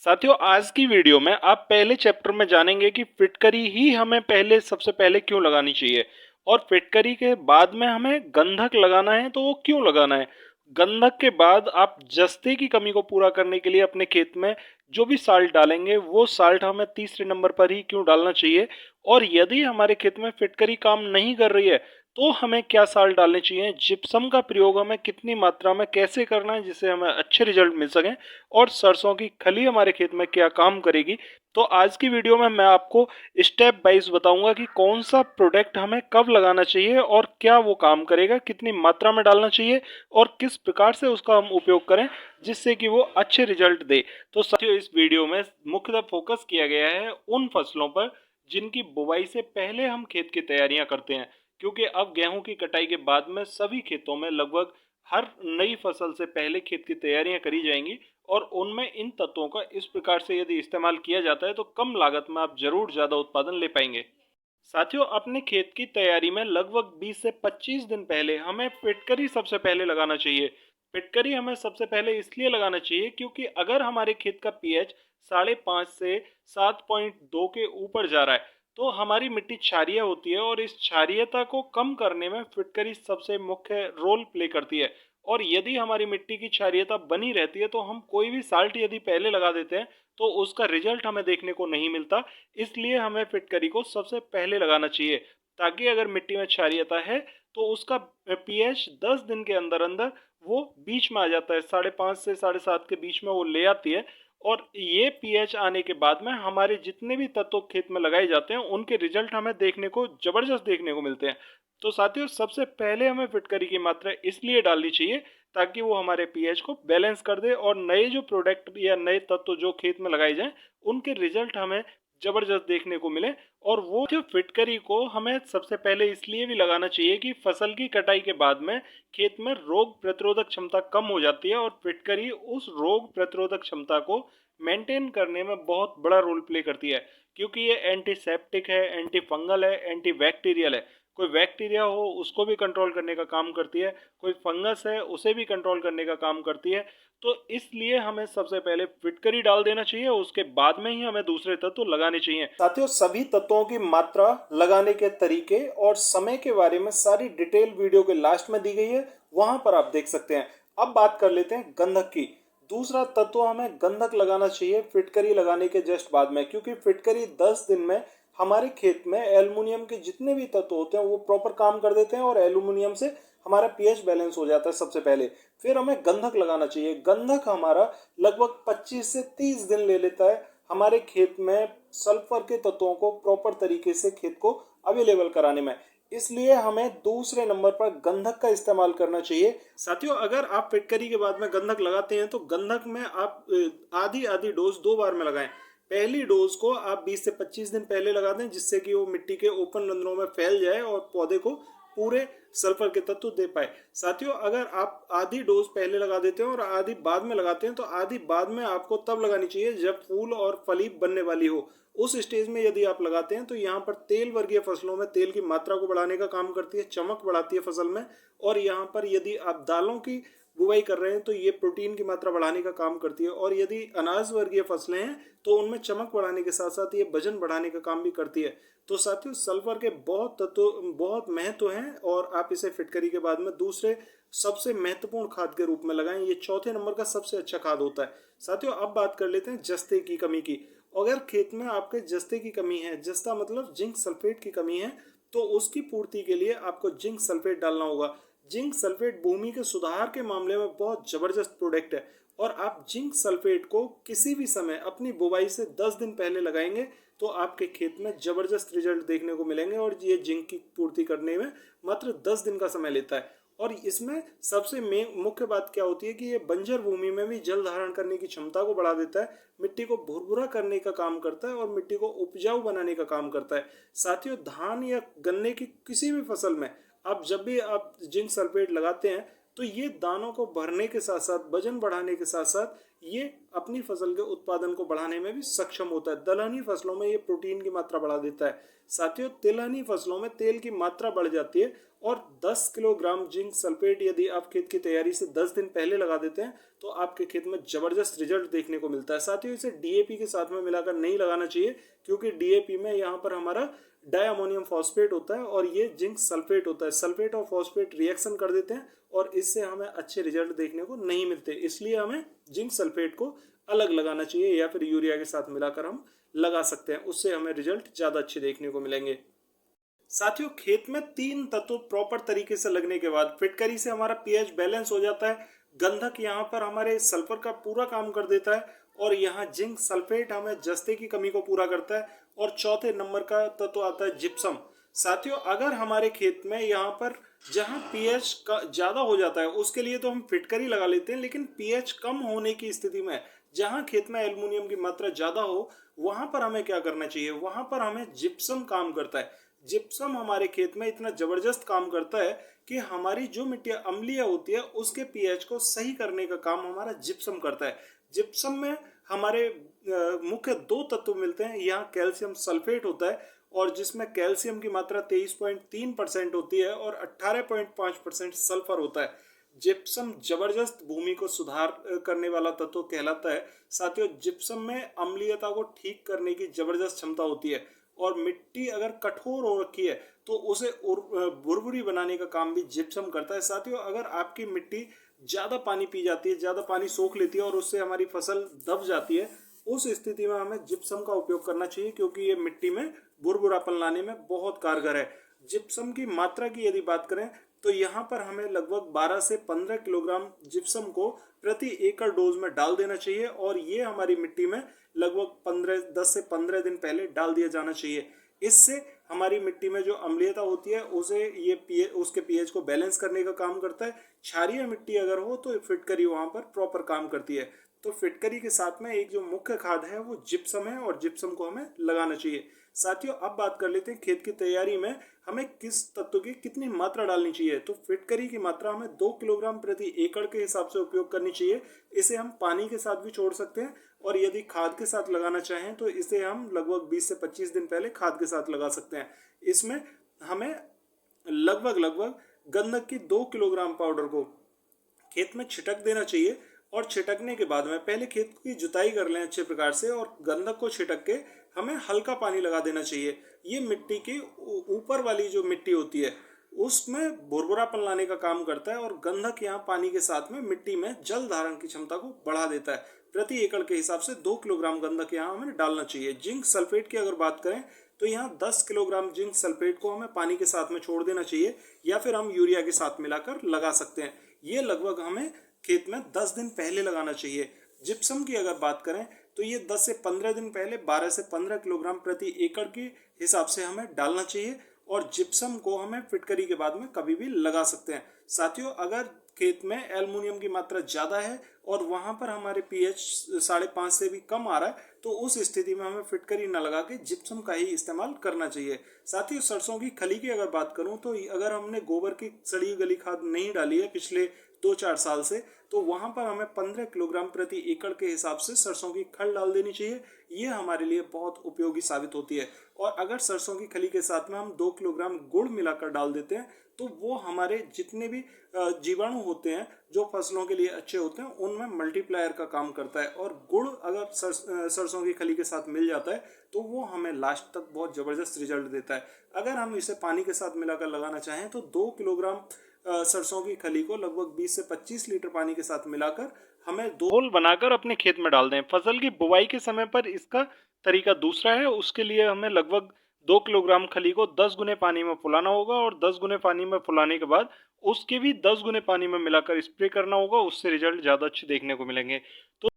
साथियों, आज की वीडियो में आप पहले चैप्टर में जानेंगे कि फिटकरी ही हमें सबसे पहले क्यों लगानी चाहिए और फिटकरी के बाद में हमें गंधक लगाना है तो वो क्यों लगाना है। गंधक के बाद आप जस्ते की कमी को पूरा करने के लिए अपने खेत में जो भी साल्ट डालेंगे वो साल्ट हमें तीसरे नंबर पर ही क्यों डालना चाहिए, और यदि हमारे खेत में फिटकरी काम नहीं कर रही है तो हमें क्या साल्ट डालने चाहिए, जिप्सम का प्रयोग हमें कितनी मात्रा में कैसे करना है जिससे हमें अच्छे रिजल्ट मिल सकें, और सरसों की खली हमारे खेत में क्या काम करेगी। तो आज की वीडियो में मैं आपको स्टेप वाइज बताऊंगा कि कौन सा प्रोडक्ट हमें कब लगाना चाहिए और क्या वो काम करेगा, कितनी मात्रा में डालना चाहिए और किस प्रकार से उसका हम उपयोग करें जिससे कि वो अच्छे रिजल्ट दे। तो साथियों, इस वीडियो में मुख्यतः फोकस किया गया है उन फसलों पर जिनकी बुवाई से पहले हम खेत की तैयारियां करते हैं, क्योंकि अब गेहूं की कटाई के बाद में सभी खेतों में लगभग हर नई फसल से पहले खेत की तैयारियां करी जाएंगी, और उनमें इन तत्वों का इस प्रकार से यदि इस्तेमाल किया जाता है तो कम लागत में आप जरूर ज्यादा उत्पादन ले पाएंगे। साथियों, अपने खेत की तैयारी में लगभग 20 से 25 दिन पहले हमें फिटकरी सबसे पहले लगाना चाहिए। फिटकरी हमें सबसे पहले इसलिए लगाना चाहिए क्योंकि अगर हमारे खेत का पीएच 5.5 से 7.2 के ऊपर जा रहा है तो हमारी मिट्टी क्षारीय होती है, और इस क्षारीयता को कम करने में फिटकरी सबसे मुख्य रोल प्ले करती है। और यदि हमारी मिट्टी की क्षारीयता बनी रहती है तो हम कोई भी साल्ट यदि पहले लगा देते हैं तो उसका रिजल्ट हमें देखने को नहीं मिलता। इसलिए हमें फिटकरी को सबसे पहले लगाना चाहिए, ताकि अगर मिट्टी में क्षारीयता है तो उसका पीएच 10 दिन के अंदर अंदर वो बीच में आ जाता है, 5.5 से 7.5 के बीच में वो ले आती है। और ये पीएच आने के बाद में हमारे जितने भी तत्व खेत में लगाए जाते हैं उनके रिजल्ट हमें देखने को जबरदस्त देखने को मिलते हैं। तो साथियों, सबसे पहले हमें फिटकरी की मात्रा इसलिए डालनी चाहिए ताकि वो हमारे पीएच को बैलेंस कर दे, और नए जो प्रोडक्ट या नए तत्व जो खेत में लगाए जाएं उनके रिजल्ट हमें जबरदस्त देखने को मिले। और वो जो फिटकरी को हमें सबसे पहले इसलिए भी लगाना चाहिए कि फसल की कटाई के बाद में खेत में रोग प्रतिरोधक क्षमता कम हो जाती है, और फिटकरी उस रोग प्रतिरोधक क्षमता को मेंटेन करने में बहुत बड़ा रोल प्ले करती है, क्योंकि ये एंटीसेप्टिक है, एंटी फंगल है, एंटी बैक्टीरियल है। कोई बैक्टीरिया हो उसको भी कंट्रोल करने का काम करती है, कोई फंगस है उसे भी कंट्रोल करने का काम करती है। तो इसलिए हमें सबसे पहले फिटकरी डाल देना चाहिए, उसके बाद में ही हमें दूसरे तत्व लगाने चाहिए। साथियों, सभी तत्वों की मात्रा, लगाने के तरीके और समय के बारे में सारी डिटेल वीडियो के लास्ट में दी गई है, वहां पर आप देख सकते हैं। अब बात कर लेते हैं गंधक की। दूसरा तत्व हमें गंधक लगाना चाहिए फिटकरी लगाने के जस्ट बाद में, क्योंकि फिटकरी 10 दिन में हमारे खेत में एल्युमिनियम के जितने भी तत्व होते हैं वो प्रॉपर काम कर देते हैं, और एल्युमिनियम से हमारा पीएच बैलेंस हो जाता है सबसे पहले। फिर हमें गंधक लगाना चाहिए। गंधक हमारा लगभग 25 से 30 दिन ले लेता है हमारे खेत में सल्फर के तत्वों को प्रॉपर तरीके से खेत को अवेलेबल कराने में। इसलिए हमें दूसरे नंबर पर गंधक का इस्तेमाल करना चाहिए। साथियों, अगर आप फिटकरी के बाद में गंधक लगाते हैं तो गंधक में आप आधी आधी डोज 2 बार में लगाएं। पहली डोज को आप 20 से 25 दिन पहले लगा दें, जिससे कि वो मिट्टी के ओपन रंध्रों में फैल जाए और पौधे को पूरे सल्फर के तत्व दे पाए। साथियों, अगर आप आधी डोज पहले लगा देते हैं और आधी बाद में लगाते हैं तो आधी बाद में आपको तब लगानी चाहिए जब फूल और फली बनने वाली हो। उस स्टेज में यदि आप लगाते हैं तो यहाँ पर तेल वर्गीय फसलों में तेल की मात्रा को बढ़ाने का काम करती है, चमक बढ़ाती है फसल में। और यहाँ पर यदि आप दालों की बुवाई कर रहे हैं तो ये प्रोटीन की मात्रा बढ़ाने का काम करती है, और यदि अनाज वर्गीय फसलें हैं तो उनमें चमक बढ़ाने के साथ साथ ये वजन बढ़ाने का काम भी करती है। तो साथियों, सल्फर के बहुत तत्व, बहुत महत्व हैं, और आप इसे फिटकरी के बाद में दूसरे सबसे महत्वपूर्ण खाद के रूप में लगाएं। ये चौथे नंबर का सबसे अच्छा खाद होता है। साथियों, अब बात कर लेते हैं जस्ते की कमी की। अगर खेत में आपके जस्ते की कमी है, जस्ता मतलब जिंक सल्फेट की कमी है, तो उसकी पूर्ति के लिए आपको जिंक सल्फेट डालना होगा। जिंक सल्फेट भूमि के सुधार के मामले में बहुत जबरदस्त प्रोडक्ट है, और आप जिंक सल्फेट को किसी भी समय अपनी बुवाई से 10 दिन पहले लगाएंगे तो आपके खेत में जबरदस्त रिजल्ट देखने को मिलेंगे। और ये जिंक की पूर्ति करने में मात्र 10 दिन का समय लेता है। और इसमें सबसे मुख्य बात क्या होती है कि ये बंजर भूमि में भी जल धारण करने की क्षमता को बढ़ा देता है, मिट्टी को भुरभुरा करने का काम करता है और मिट्टी को उपजाऊ बनाने का काम करता है। साथियों, धान या गन्ने की किसी भी फसल में आप जब भी आप जिंक सल्फेट लगाते हैं तो ये दानों को भरने के साथ साथ, वजन बढ़ाने के साथ साथ, ये अपनी फसल के उत्पादन को बढ़ाने में भी सक्षम होता है। दलहनी फसलों में ये प्रोटीन की मात्रा बढ़ा देता है। साथियों, तिलहनी फसलों में तेल की मात्रा बढ़ जाती है, और 10 किलोग्राम जिंक सल्फेट यदि आप खेत की तैयारी से 10 दिन पहले लगा देते हैं तो आपके खेत में जबरदस्त रिजल्ट देखने को मिलता है। साथ ही इसे डीएपी के साथ में मिलाकर नहीं लगाना चाहिए, क्योंकि डीएपी में यहाँ पर हमारा डायमोनियम फॉस्फेट होता है और ये जिंक सल्फेट होता है। सल्फेट और फॉस्फेट रिएक्शन कर देते हैं और इससे हमें अच्छे रिजल्ट देखने को नहीं मिलते, इसलिए हमें जिंक सल्फेट को अलग लगाना चाहिए या फिर यूरिया के साथ मिलाकर हम लगा सकते हैं, उससे हमें रिजल्ट ज़्यादा अच्छे देखने को मिलेंगे। साथियों, खेत में 3 तत्व प्रॉपर तरीके से लगने के बाद फिटकरी से हमारा पीएच बैलेंस हो जाता है। गंधक यहाँ पर हमारे सल्फर का पूरा काम कर देता है और यहाँ जिंक सल्फेट हमें जस्ते की कमी को पूरा करता है। और चौथे नंबर का तत्व आता है जिप्सम। साथियों, अगर हमारे खेत में यहाँ पर जहाँ पीएच का ज़्यादा हो जाता है उसके लिए तो हम फिटकरी लगा लेते हैं, लेकिन पीएच कम होने की स्थिति में जहाँ खेत में एल्युमिनियम की मात्रा ज़्यादा हो वहाँ पर हमें क्या करना चाहिए, वहाँ पर हमें जिप्सम काम करता है। जिप्सम हमारे खेत में इतना जबरदस्त काम करता है कि हमारी जो मिट्टी अम्लीय होती है उसके पीएच को सही करने का काम हमारा जिप्सम करता है। जिप्सम में हमारे मुख्य 2 तत्व मिलते हैं। यहाँ कैल्शियम सल्फेट होता है और जिसमें कैल्शियम की मात्रा 23.3% होती है और 18.5% सल्फर होता है। जिप्सम जबरदस्त भूमि को सुधार करने वाला तत्व कहलाता है। साथियों, जिप्सम में अम्लीयता को ठीक करने की जबरदस्त क्षमता होती है और मिट्टी अगर कठोर हो रखी है तो उसे भुरभुरी बनाने का काम भी जिप्सम करता है। साथियों, अगर आपकी मिट्टी ज़्यादा पानी पी जाती है, ज़्यादा पानी सोख लेती है और उससे हमारी फसल दब जाती है, उस स्थिति में हमें जिप्सम का उपयोग करना चाहिए, क्योंकि ये मिट्टी में भुरभुरापन लाने में बहुत कारगर है। जिप्सम की मात्रा की यदि बात करें तो यहाँ पर हमें लगभग 12 से 15 किलोग्राम जिप्सम को प्रति एकड़ डोज में डाल देना चाहिए और ये हमारी मिट्टी में लगभग 10 से 15 दिन पहले डाल दिया जाना चाहिए। इससे हमारी मिट्टी में जो अम्लीयता होती है उसे उसके पीएच को बैलेंस करने का काम करता है। क्षारीय मिट्टी अगर हो तो फिटकरी वहाँ पर प्रॉपर काम करती है। तो फिटकरी के साथ में एक जो मुख्य खाद है वो जिप्सम है और जिप्सम को हमें लगाना चाहिए। साथियों, अब बात कर लेते हैं खेत की तैयारी में हमें किस तत्व की कितनी मात्रा डालनी चाहिए। तो फिटकरी की मात्रा हमें 2 किलोग्राम प्रति एकड़ के हिसाब से उपयोग करनी चाहिए। इसे हम पानी के साथ भी छोड़ सकते हैं और यदि खाद के साथ लगाना चाहें तो इसे हम लगभग 20 से 25 दिन पहले खाद के साथ लगा सकते हैं। इसमें हमें लगभग गंधक की 2 किलोग्राम पाउडर को खेत में छिटक देना चाहिए और छिटकने के बाद में पहले खेत की जुताई कर लें अच्छे प्रकार से और गंधक को छिटक के हमें हल्का पानी लगा देना चाहिए। ये मिट्टी की ऊपर वाली जो मिट्टी होती है उसमें भुरभुरापन लाने का काम करता है और गंधक यहाँ पानी के साथ में मिट्टी में जल धारण की क्षमता को बढ़ा देता है। प्रति एकड़ के हिसाब से 2 किलोग्राम गंधक यहाँ हमें डालना चाहिए। जिंक सल्फेट की अगर बात करें तो यहाँ 10 किलोग्राम जिंक सल्फेट को हमें पानी के साथ में छोड़ देना चाहिए या फिर हम यूरिया के साथ मिलाकर लगा सकते हैं। ये लगभग हमें खेत में 10 दिन पहले लगाना चाहिए। जिप्सम की अगर बात करें तो ये 10 से 15 दिन पहले 12 से 15 किलोग्राम प्रति एकड़ के हिसाब से हमें डालना चाहिए और जिप्सम को हमें फिटकरी के बाद में कभी भी लगा सकते हैं। साथियों, अगर खेत में एल्युमिनियम की मात्रा ज़्यादा है और वहाँ पर हमारे पीएच 5.5 से भी कम आ रहा है तो उस स्थिति में हमें फिटकरी न लगा के जिप्सम का ही इस्तेमाल करना चाहिए। साथियों, सरसों की खली की अगर बात करूँ तो अगर हमने गोबर की सड़ी गली खाद नहीं डाली है पिछले 2-4 साल से तो वहाँ पर हमें 15 किलोग्राम प्रति एकड़ के हिसाब से सरसों की खल डाल देनी चाहिए। ये हमारे लिए बहुत उपयोगी साबित होती है। और अगर सरसों की खली के साथ में हम 2 किलोग्राम गुड़ मिलाकर डाल देते हैं तो वो हमारे जितने भी जीवाणु होते हैं जो फसलों के लिए अच्छे होते हैं उनमें मल्टीप्लायर का काम करता है। और गुड़ अगर सरसों की खली के साथ मिल जाता है तो वो हमें लास्ट तक बहुत ज़बरदस्त रिजल्ट देता है। अगर हम इसे पानी के साथ मिलाकर लगाना चाहें तो 2 किलोग्राम सरसों की खली को लगभग 20 से 25 लीटर पानी के साथ मिलाकर हमें घोल बनाकर अपने खेत में डाल दें। फसल की बुवाई के समय पर इसका तरीका दूसरा है। उसके लिए हमें लगभग 2 किलोग्राम खली को 10 गुने पानी में फुलाना होगा और 10 गुने पानी में फुलाने के बाद उसके भी 10 गुने पानी में मिलाकर स्प्रे करना होगा। उससे रिजल्ट ज़्यादा अच्छे देखने को मिलेंगे। तो